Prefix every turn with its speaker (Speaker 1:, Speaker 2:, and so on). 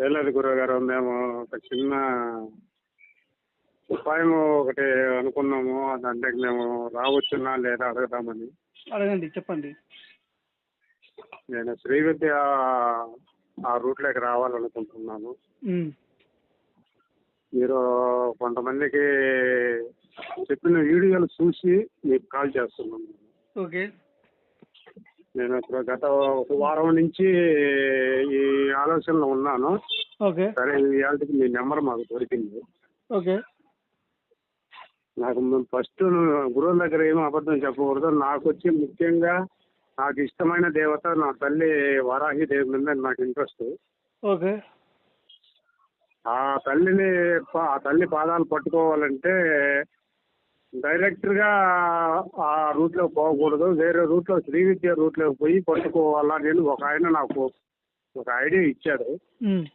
Speaker 1: ఏం లేదు గురువుగారు, మేము ఒక చిన్న ఉపాయం ఒకటి అనుకున్నాము. అంటే మేము రావచ్చునా లేదా అడుగుదామని.
Speaker 2: అడగండి, చెప్పండి.
Speaker 1: నేను శ్రీ విద్య ఆ రూట్లోకి రావాలనుకుంటున్నాను.
Speaker 2: ఉమ్,
Speaker 1: మీరు కొంతమందికి చెప్పిన వీడియోలు చూసి మీకు కాల్ చేస్తున్నాను.
Speaker 2: ఓకే.
Speaker 1: నేను ఇప్పుడు గత ఒక వారం నుంచి ఈ ఆలోచనలో ఉన్నాను.
Speaker 2: ఓకే.
Speaker 1: సరే, ఇవాళకి మీ నెంబర్ మాకు దొరికింది.
Speaker 2: ఓకే.
Speaker 1: నాకు ఫస్ట్ గురువుల దగ్గర ఏమీ అబద్ధం చెప్పకూడదు. నాకు వచ్చి ముఖ్యంగా నాకు ఇష్టమైన దేవత నా తల్లి వారాహి దేవి మీద నాకు ఇంట్రెస్ట్.
Speaker 2: ఓకే.
Speaker 1: ఆ తల్లి పాదాలు పట్టుకోవాలంటే డైరెక్ట్గా ఆ రూట్లో పోకూడదు, వేరే రూట్లో శ్రీ విద్య రూట్లోకి పోయి పట్టుకోవాలా. నేను ఒక ఆయన నాకు ఒక ఐడియా ఇచ్చాడు.
Speaker 2: ఉమ్,